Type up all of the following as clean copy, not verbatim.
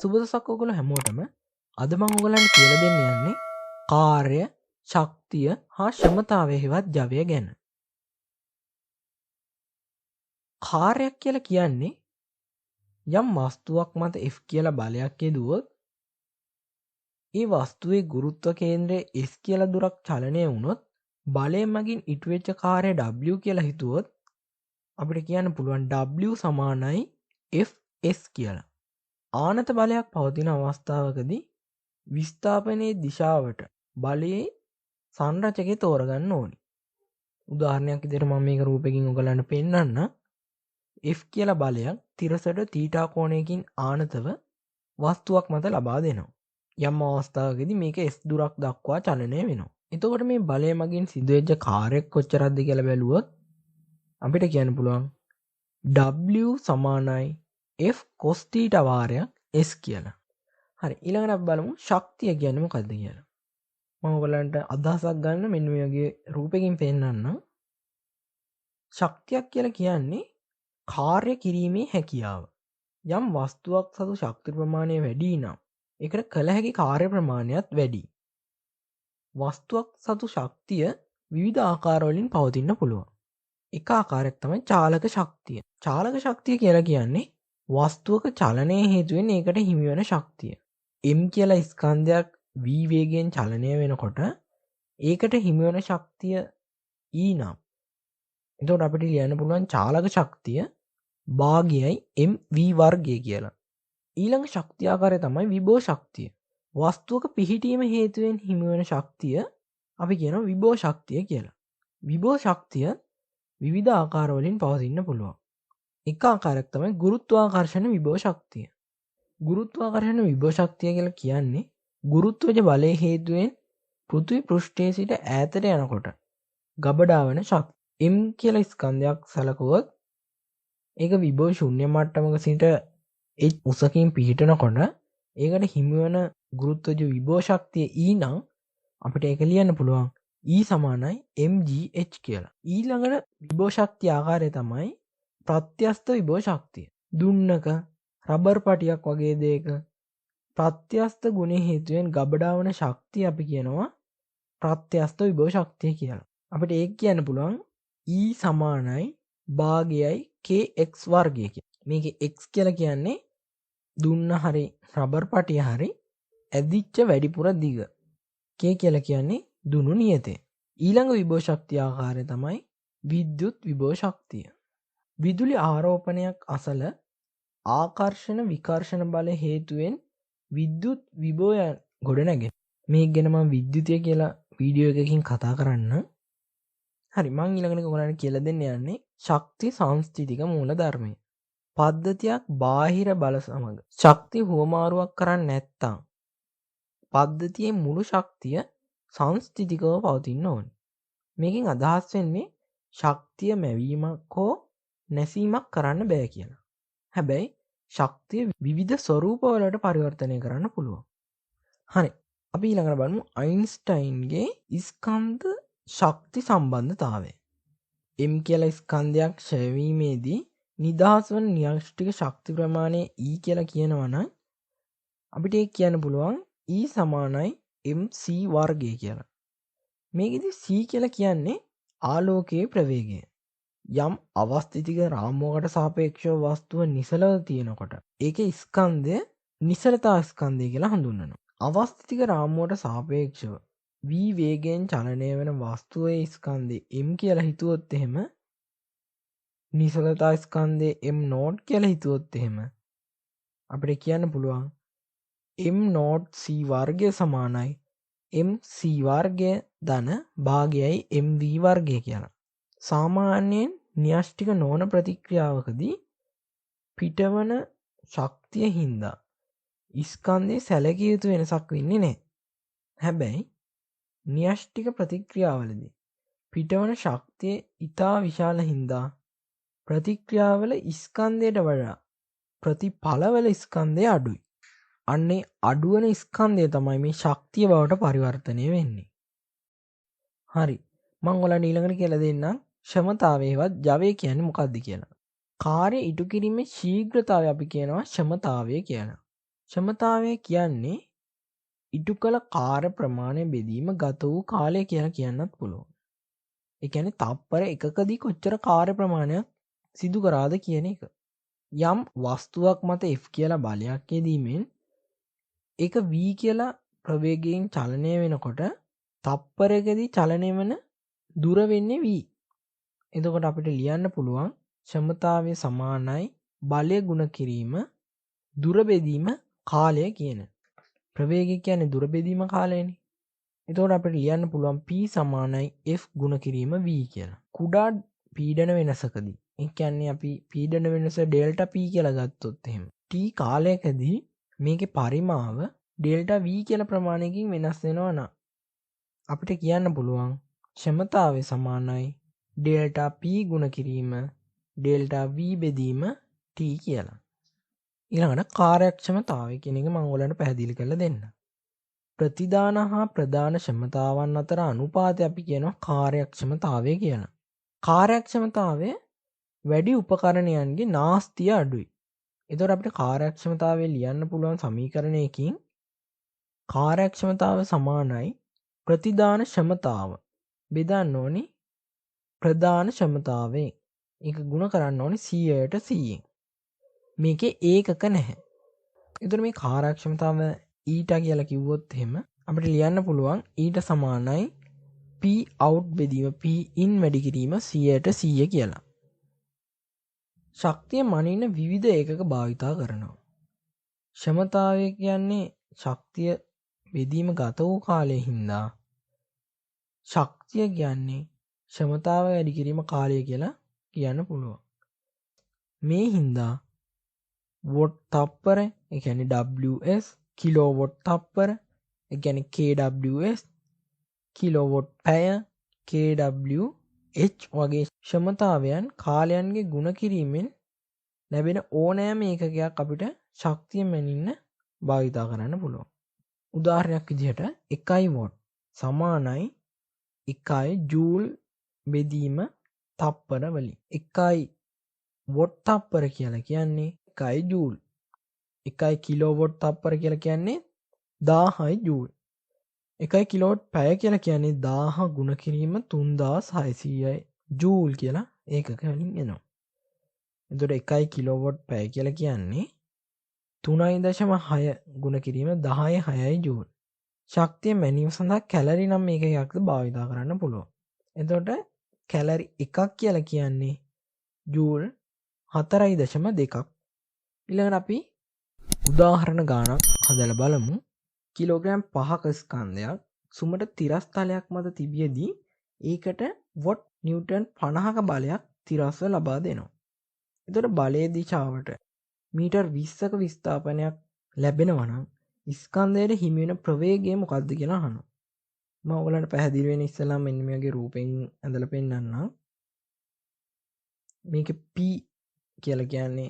සුබදසක් ඔයගොල්ලෝ හැමෝටම. අද මම ඔයගලන්ට කියලා දෙන්න යන්නේ කාර්ය, ශක්තිය හා ක්ෂමතාවය හෙවත් ජවය ගැන. කාර්යයක් කියලා කියන්නේ යම් වස්තුවක් මත F කියලා බලයක් යෙදුවොත් ඒ වස්තුවේ ගුරුත්ව කේන්ද්‍රය S කියලා දුරක් චලනය වුණොත් බලය මගින් ඉටුවෙච්ච කාර්ය W කියලා හිතුවොත් අපිට කියන්න පුළුවන් W සමානයි Fs කියලා. ආනත බලයක් පවතින අවස්ථාවකදී විස්ථාපනයේ දිශාවට බලයේ සංරචකය තෝරගන්න ඕනි. උදාහරණයක් විදිහට මම මේක රූපකින් ඔයගලන්ට පෙන්නන්න. F කියලා බලයක් තිරසට තීටා කෝණයකින් ආනතව වස්තුවක් මත ලබා දෙනවා. යම් අවස්ථාවකදී මේක S දුරක් දක්වා චලනය වෙනවා. එතකොට මේ බලය මගින් සිදුවෙච්ච කාර්යයක් කොච්චරක්ද කියලා බැලුවොත් අපිට කියන්න පුළුවන් W සමානයි F cos theta වාරයක් S කියලා. හරි, ඊළඟට අපි බලමු ශක්තිය කියන්නේ මොකක්ද කියලා. මම ඔයගලන්ට අදහසක් ගන්න මෙන්න මේ වගේ රූපකින් පෙන්නන්නම්. ශක්තියක් කියලා කියන්නේ කාර්ය කිරීමේ හැකියාව. යම් වස්තුවක් සතු ශක්ති ප්‍රමාණය වැඩි නම් ඒකට කළ හැකි කාර්ය ප්‍රමාණයත් වැඩි. වස්තුවක් සතු ශක්තිය විවිධ ආකාරවලින් පවතින්න පුළුවන්. එක ආකාරයක් තමයි චාලක ශක්තිය. චාලක ශක්තිය කියලා කියන්නේ වස්තුවක චලනය හේතුවෙන් ඒකට හිමිවන ශක්තිය. M කියලා ස්කන්ධයක් v වේගයෙන් චලනය වෙනකොට ඒකට හිමිවන ශක්තිය E නම්. එතකොට අපිට ලියන්න පුළුවන් චාලක ශක්තිය භාගයයි mv වර්ගය කියලා. ඊළඟ ශක්තිය ආකාරය තමයි විභව ශක්තිය. වස්තුවක පිහිටීම හේතුවෙන් හිමිවන ශක්තිය අපි කියනවා විභව ශක්තිය කියලා. විභව ශක්තිය විවිධ ආකාරවලින් පවතින්න පුළුවන්. එක ආකාරයක් තමයි ගුරුත්වාකර්ෂණ විභව ශක්තිය. ගුරුත්වාකර්ෂණ විභව ශක්තිය කියලා කියන්නේ ගුරුත්වජ බලය හේතුවෙන් පෘථිවි පෘෂ්ඨයේ සිට ඈතට යනකොට ගබඩා වන ශක්තිය. M කියලා ස්කන්ධයක් සැලකුවොත් ඒක විභව ශූන්‍ය මට්ටමක සිට H උසකින් පිහිටනකොට ඒකට හිමිවන ගුරුත්වජ විභව ශක්තිය E නම් අපිට ඒක ලියන්න පුළුවන් E සමානයි mgh කියලා. ඊළඟට විභව ශක්තිය ආකාරය තමයි ප්‍රත්‍යස්ත විභව ශක්තිය. දුන්නක රබර් පටියක් වගේ දෙයක ප්‍රත්‍යස්ත ගුණය හේතුවෙන් ගබඩා වන ශක්තිය අපි කියනවා ප්‍රත්‍යස්ත විභව ශක්තිය කියලා. අපිට ඒක කියන්න පුළුවන් E සමානයි භාගයයි kx වර්ගය කියලා. මේකේ x කියලා කියන්නේ දුන්න හරි රබර් පටිය හරි ඇදිච්ච වැඩිපුර දිග. k කියලා කියන්නේ දුනු නියතය. ඊළඟ විභව ශක්තිය ආකාරය තමයි විද්‍යුත් විභව ශක්තිය. විදුලි ආරෝපණයක් අසල ආකර්ෂණ විකර්ෂණ බල හේතුවෙන් විද්‍යුත් විභවය ගොඩනැගෙන. මේක ගැන මම විද්‍යුතය කියලා වීඩියෝ එකකින් කතා කරන්න. හරි, මං ඊළඟට ඔයගලන්ට කියලා දෙන්න යන්නේ ශක්ති සංස්ථිතික මූලධර්මය. පද්ධතියක් බාහිර බල සමග ශක්ති හුවමාරුවක් කරන්නේ නැත්නම් පද්ධතියේ මුළු ශක්තිය සංස්ථිතිකව පවතින්න ඕනේ. මේකෙන් අදහස් වෙන්නේ ශක්තිය මැවීමක් හෝ නැසීමක් කරන්න බෑ කියලා. හැබැයි ශක්තිය විවිධ ස්වරූපවලට පරිවර්තනය කරන්න පුළුවන්. හරි, අපි ඊළඟට බලමු අයින්ස්ටයින්ගේ ස්කන්ධ ශක්ති සම්බන්ධතාවය. M කියලා ස්කන්ධයක් ක්ෂය වීමේදී නිදහස් වන න්‍යෂ්ටික ශක්ති ප්‍රමාණය E කියලා කියනවා නම් අපිට ඒක කියන්න පුළුවන් E සමානයි mc වර්ගය කියලා. මේකෙදි C කියලා කියන්නේ ආලෝකයේ ප්‍රවේගය. යම් අවස්ථිතික රාමුවකට සාපේක්ෂව වස්තුව නිසලව තියෙනකොට ඒකේ ස්කන්ධය නිසලතා ස්කන්ධය කියලා හඳුන්වනවා. අවස්ථිතික රාමුවට සාපේක්ෂව v වේගයෙන් චලනය වෙන වස්තුවේ ස්කන්ධය m කියලා හිතුවොත් එහෙම නිසලතා ස්කන්ධය m නෝට් කියලා හිතුවොත් එහෙම අපිට කියන්න පුළුවන් m නෝට් c වර්ගය සමානයි mc වර්ගය ධන භාගයයි mv වර්ගය කියලා. සාමාන්‍යයෙන් න්‍යෂ්ටික නොවන ප්‍රතික්‍රියාවකදී පිටවන ශක්තිය හින්දා ස්කන්ධයේ සැලකිය යුතු වෙනසක් වෙන්නේ නැහැ. හැබැයි න්‍යෂ්ටික ප්‍රතික්‍රියාවලදී පිටවන ශක්තිය ඉතා විශාල හින්දා ප්‍රතික්‍රියාවල ස්කන්ධයට වඩා ප්‍රතිඵලවල ස්කන්ධය අඩුයි. අන්නේ අඩුවන ස්කන්ධය තමයි මේ ශක්තිය බවට පරිවර්තනය වෙන්නේ. හරි, මම ඔයාලට ඊළඟට කියලා දෙන්නම් ක්ෂමතාවයවත් ජවය කියන්නේ මොකක්ද කියලා. කාර්ය ඉටු කිරීමේ ශීඝ්‍රතාවය අපි කියනවා ක්ෂමතාවය කියලා. ක්ෂමතාවය කියන්නේ ඉටු කළ කාර්ය ප්‍රමාණය බෙදීම ගත වූ කාලය කියලා කියන්නත් පුළුවන්. ඒ කියන්නේ තප්පර එකකදී කොච්චර කාර්ය ප්‍රමාණයක් සිදු කරාද කියන එක. යම් වස්තුවක් මත F කියලා බලයක් යෙදීමෙන් ඒක V කියලා ප්‍රවේගයෙන් චලනය වෙනකොට තප්පරයකදී චලනය වන දුර වෙන්නේ V. එතකොට අපිට ලියන්න පුළුවන් ක්ෂමතාවය සමානයි බලය ගුණ කිරීම දුර බෙදීම කාලය කියන. ප්‍රවේගය කියන්නේ දුර බෙදීම කාලයනේ. එතකොට අපිට ලියන්න පුළුවන් P සමානයි F ගුණ කිරීම V කියලා. කුඩා පීඩන වෙනසකදී. ඒ කියන්නේ අපි පීඩන වෙනස ඩෙල්ටා P කියලා ගත්තොත් එහෙම. T කාලයකදී මේකේ පරිමාව ඩෙල්ටා V කියලා ප්‍රමාණයකින් වෙනස් වෙනවා නම් අපිට කියන්න පුළුවන් ක්ෂමතාවය සමානයි ඩෙල්ටා P ගුණ කිරීම ඩෙල්ටා V බෙදීම T කියලා. ඊළඟට කාර්යක්ෂමතාවය කියන එක මම ඔයාලට පැහැදිලි කරලා දෙන්නම්. ප්‍රතිදාන හා ප්‍රධාන ක්ෂමතාවන් අතර අනුපාතය අපි කියනවා කාර්යක්ෂමතාවය කියලා. කාර්යක්ෂමතාවය වැඩි උපකරණයන්ගේ නාස්තිය අඩුයි. එතකොට අපිට කාර්යක්ෂමතාවය ලියන්න පුළුවන් සමීකරණයකින් කාර්යක්ෂමතාව සමානයි ප්‍රතිදාන ක්ෂමතාව බෙදන්න ඕනි ප්‍රධාන ක්ෂමතාවයෙන්. ඒක ගුණ කරන්න ඕනි 100ට 100න්. මේකේ ඒකක නැහැ. එතකොට මේ කාර්යක්ෂමතාව ඊට කියලා කිව්වොත් එහෙම අපිට ලියන්න පුළුවන් ඊට සමානයි P out බෙදීම P in වැඩි කිරීම 100ට 100 කියලා. ශක්තිය මනින්න විවිධ ඒකක භාවිතා කරනවා. ක්ෂමතාවය කියන්නේ ශක්තිය බෙදීම ගත වූ කාලය හින්දා ශක්තිය කියන්නේ ක්ෂමතාව වැඩි කිරීම කාලය කියලා කියන්න පුළුවන්. මේ හින්දා වොට් තප්පර ඒ කියන්නේ WS කිලෝවොට් තප්පර ඒ කියන්නේ KWS කිලෝවොට් පැය KWH වගේ ක්ෂමතාවයන් කාලයන්ගේ ගුණ කිරීමෙන් ලැබෙන ඕනෑම ඒකකයක් අපිට ශක්තිය මැනින්න භාවිතා කරන්න පුළුවන්. උදාහරණයක් විදිහට 1 වොට් සමානයි 1 ජූල් බෙදීම තප්පර වලින්. 1 වොට් තප්පර කියලා කියන්නේ 1 ජූල්. 1 කිලෝවොට් තප්පර කියලා කියන්නේ 1000 ජූල්. 1 කිලෝවොට් පැය කියලා කියන්නේ 1000 ගුණ කිරීම 3600යි ජූල් කියලා ඒකක වලින් එනවා. එතකොට 1 කිලෝවොට් පැය කියලා කියන්නේ 3.6 ගුණ කිරීම 10/6යි ජූල්. ශක්තිය මැනීම සඳහා කැලරි නම් මේකයක්ද භාවිතා කරන්න පුළුවන්. එතකොට කැලරි එකක් කියලා කියන්නේ ජූල් 4.2ක්. ඊළඟට අපි උදාහරණ ගානක් හදලා බලමු. කිලෝග්‍රෑම් 5ක ස්කන්ධයක් සුමට තිරස්තලයක් මත තිබියදී ඒකට වොට් නිව්ටන් 50ක බලයක් තිරස්ව ලබා දෙනවා. එතකොට බලයේ දිශාවට මීටර් 20ක විස්ථාපනයක් ලැබෙනවා නම් ස්කන්ධයට හිමි වෙන ප්‍රවේගය මොකක්ද කියලා අහනවා. මම ඔයගලන්ට පැහැදිලි වෙන්න ඉස්සෙල්ලා මෙන්න මේ වගේ රූපෙන් ඇඳලා පෙන්නන්නම්. මේක P කියලා කියන්නේ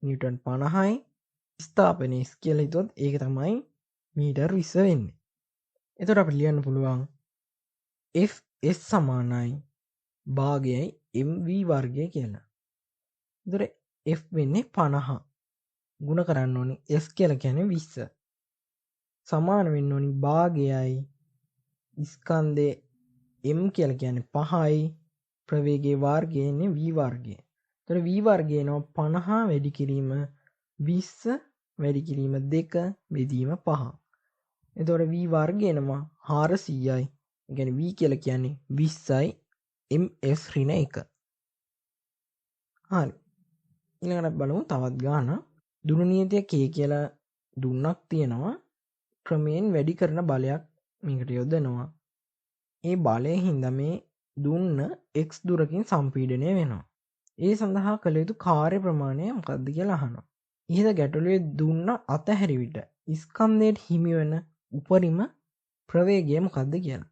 නිව්ටන් 50යි. ස්ථාපනය S කියලා හිතුවොත් ඒක තමයි මීටර් 20 වෙන්නේ. එතකොට අපිට ලියන්න පුළුවන් Fs සමානයි භාගයයි mv වර්ගය කියලා. එතකොට F වෙන්නේ 50. ගුණ කරන්න ඕනේ S කියලා කියන්නේ 20. සමාන වෙන්න ඕනි භාගයයි ස්කන්ධේ m කියලා කියන්නේ 5යි ප්‍රවේගයේ වර්ගය එන්නේ v වර්ගය. එතකොට v වර්ගය එනවා 50 වැඩි කිරීම 20 වැඩි කිරීම 2 බෙදීම 5. එතකොට v වර්ගය එනවා 400යි. ඒ කියන්නේ v කියලා කියන්නේ 20යි ms ඍණ 1. හරි. ඊළඟට බලමු තවත් ගාන. දුරු නියතිය k කියලා දුන්නක් තියෙනවා. ක්‍රමයෙන් වැඩි කරන බලයක් මේකට යොදනවා. ඒ බලයෙන් හින්දා මේ දුන්න x දුරකින් සම්පීඩනය වෙනවා. ඒ සඳහා කළ යුතු කාර්ය ප්‍රමාණය මොකක්ද කියලා අහනවා. ඉහත ගැටලුවේ දුන්න අතහැරි විට ස්කන්ධයට හිමි වෙන උපරිම ප්‍රවේගය මොකක්ද කියලා.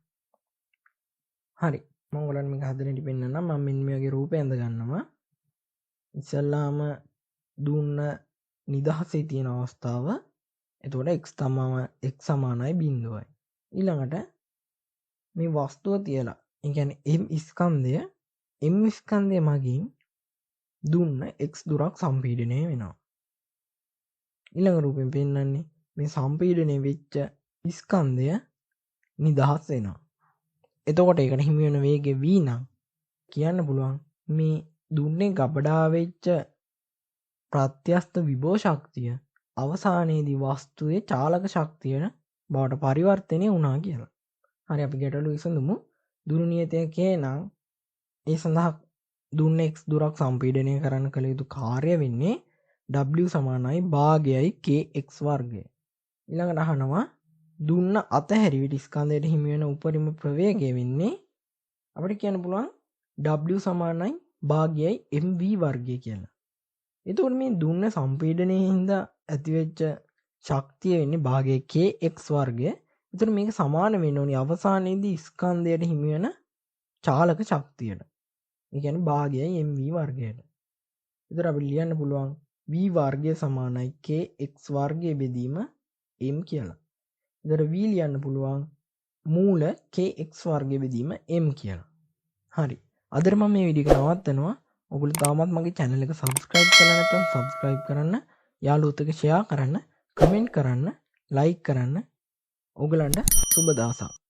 හරි. මම ඔයාලට මේක හදන්න දෙන්නම්. මම මෙන්න මේ වගේ රූපය ඇඳ ගන්නවා. ඉස්සල්ලාම දුන්න නිදහසේ තියෙන අවස්ථාව. එතකොට x සමානයි 0යි. ඊළඟට මේ වස්තුව තියලා ඒ කියන්නේ m ස්කන්ධය මගින් දුන්න x දුරක් සම්පීඩනය වෙනවා. ඊළඟ රූපෙන් පෙන්වන්නේ මේ සම්පීඩනය වෙච්ච ස්කන්ධය නිදහස් වෙනවා. එතකොට ඒකට හිමි වෙන වේගය v නම් කියන්න පුළුවන් මේ දුන්නේ ගබඩා වෙච්ච ප්‍රත්‍යස්ත විභව ශක්තිය අවසානයේදී වස්තුවේ චාලක ශක්තියට බවට පරිවර්තනය වුණා කියලා. හරි අපි ගැටලුව විසඳමු. දුරු නියතය k නම් ඒ සඳහා දුන්න x දුරක් සම්පීඩනය කරන්න කළ යුතු කාර්ය වෙන්නේ w සමානයි භාගයයි kx වර්ගය. ඊළඟට අහනවා දුන්න අතහැරිවිට ස්කන්ධයට හිමි වෙන උපරිම ප්‍රවේගය වෙන්නේ අපිට කියන්න පුළුවන් w සමානයි භාගයයි mv වර්ගය කියලා. එතකොට මේ දුන්න සම්පීඩනයේ හින්දා ඇතිවෙච්ච ශක්තිය වෙන්නේ භාගයේ kx වර්ගය. එතකොට මේක සමාන වෙන්න ඕනි අවසානයේදී ස්කන්ධයට හිමි වෙන චාලක ශක්තියට. ඒ කියන්නේ භාගයයි mv වර්ගයට. එතකොට අපිට ලියන්න පුළුවන් v වර්ගය සමානයි kx වර්ගය බෙදීම m කියලා. එතකොට v ලියන්න පුළුවන් මූල kx වර්ගය බෙදීම m කියලා. හරි. අදට මම මේ වීඩියෝ එක නවත්තනවා. ඔයගොල්ලෝ තාමත් මගේ channel එක subscribe කරලා නැත්නම් subscribe කරන්න, යාළුවොත් එක්ක share කරන්න, comment කරන්න, like කරන්න. ඔයගලන්ට සුබ දවසක්.